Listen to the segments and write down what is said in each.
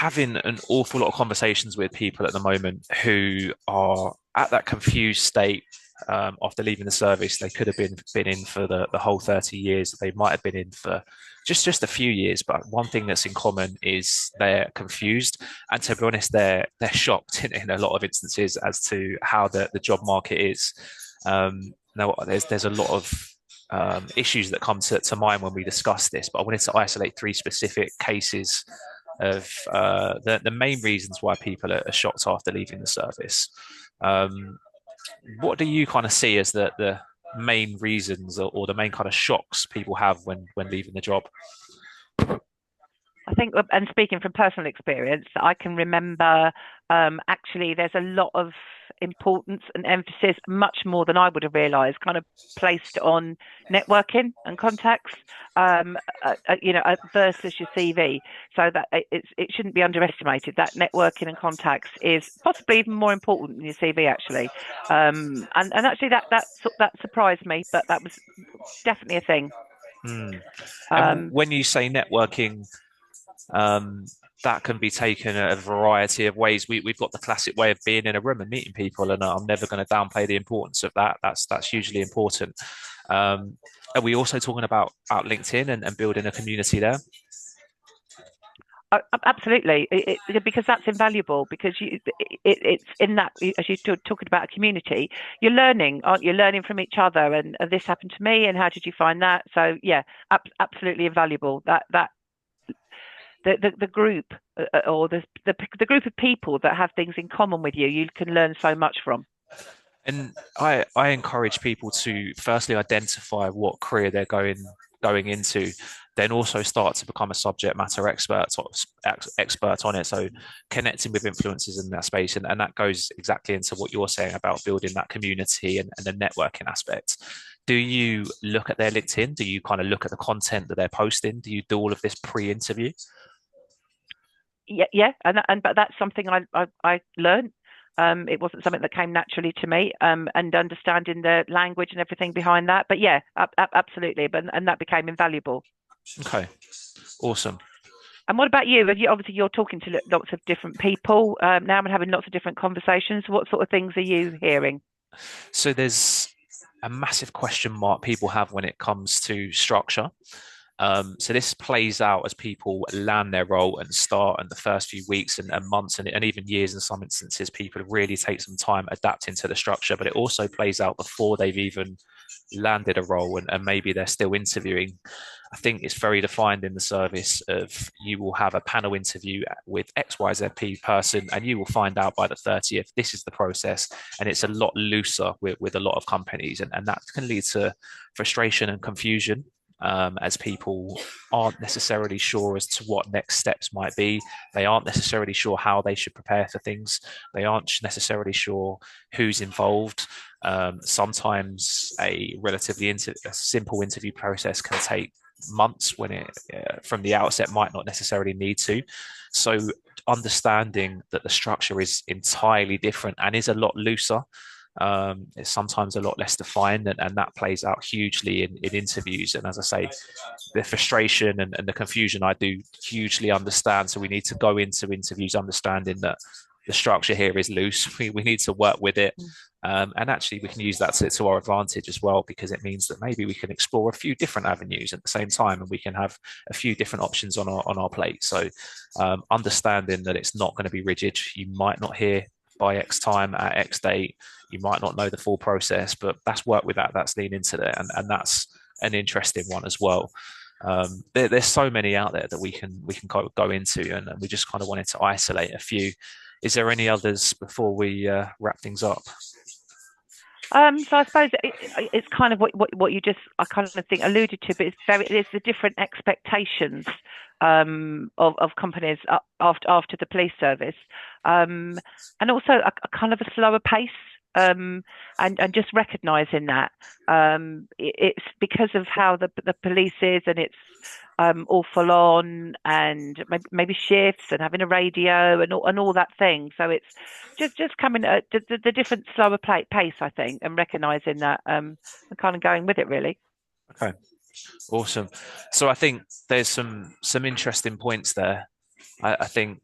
having an awful lot of conversations with people at the moment who are at that confused state after leaving the service. They could have been in for the whole 30 years. They might have been in for just a few years, but one thing that's in common is they're confused. And to be honest, they're shocked in a lot of instances as to how the job market is. Now, there's a lot of issues that come to mind when we discuss this, but I wanted to isolate three specific cases of the main reasons why people are shocked after leaving the service. Um, what do you kind of see as the main reasons or the main kind of shocks people have when leaving the job? I think, and speaking from personal experience, I can remember actually there's a lot of importance and emphasis, much more than I would have realised, kind of placed on networking and contacts, versus your CV. So that it shouldn't be underestimated. That networking and contacts is possibly even more important than your CV, actually. And actually that surprised me, but that was definitely a thing. Hmm. And Um, when you say networking, Um, that can be taken a variety of ways. We've got the classic way of being in a room and meeting people, and I'm never going to downplay the importance of that. That's hugely important. Are we also talking about LinkedIn and building a community there? Absolutely, because that's invaluable. Because it's in that, as you're talking about a community, you're learning, aren't you? Learning from each other, and this happened to me, and how did you find that? So yeah, absolutely invaluable. That the group or the group of people that have things in common with you, you can learn so much from. And I encourage people to firstly identify what career they're going into, then also start to become a subject matter expert on it. So connecting with influencers in that space, and that goes exactly into what you're saying about building that community and the networking aspect. Do you look at their LinkedIn? Do you kind of look at the content that they're posting? Do you do all of this pre-interview? Yeah, yeah, and but that's something I learned. It wasn't something that came naturally to me, and understanding the language and everything behind that. But yeah, absolutely. But and that became invaluable. Okay, awesome. And what about you? Obviously, you're talking to lots of different people now and having lots of different conversations. What sort of things are you hearing? So there's a massive question mark people have when it comes to structure. So this plays out as people land their role and start in the first few weeks and months and even years in some instances, people really take some time adapting to the structure, but it also plays out before they've even landed a role and maybe they're still interviewing. I think it's very defined in the service of you will have a panel interview with XYZP person and you will find out by the 30th, this is the process. And it's a lot looser with a lot of companies. And that can lead to frustration and confusion as people aren't necessarily sure as to what next steps might be. They aren't necessarily sure how they should prepare for things. They aren't necessarily sure who's involved. Sometimes a simple interview process can take months when it from the outset might not necessarily need to. So understanding that the structure is entirely different and is a lot looser, it's sometimes a lot less defined, and that plays out hugely in interviews. And as I say, the frustration and the confusion I do hugely understand. So we need to go into interviews understanding that the structure here is loose. We need to work with it. And actually, we can use that to our advantage as well, because it means that maybe we can explore a few different avenues at the same time, and we can have a few different options on our plate. So, understanding that it's not going to be rigid. You might not hear by X time at X date. You might not know the full process, but that's work with that. That's lean into it, and that's an interesting one as well. There's so many out there that we can go into, and we just kind of wanted to isolate a few. Is there any others before we wrap things up? So I suppose it's kind of what you just I kind of think alluded to, but it's the different expectations of companies after the police service, um, and also a kind of a slower pace. And just recognizing that it's because of how the police is, and it's all full on, and maybe shifts and having a radio and all that thing. So it's just coming at the different slower pace, I think, and recognizing that and kind of going with it really. Okay, awesome. So I think there's some interesting points there. I think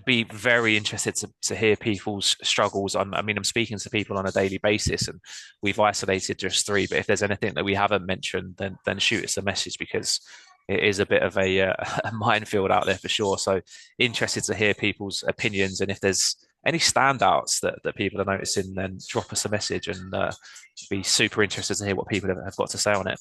be very interested to hear people's struggles. I mean, I'm speaking to people on a daily basis, and we've isolated just three. But if there's anything that we haven't mentioned, then shoot us a message, because it is a bit of a minefield out there for sure. So interested to hear people's opinions, and if there's any standouts that people are noticing, then drop us a message, and be super interested to hear what people have got to say on it.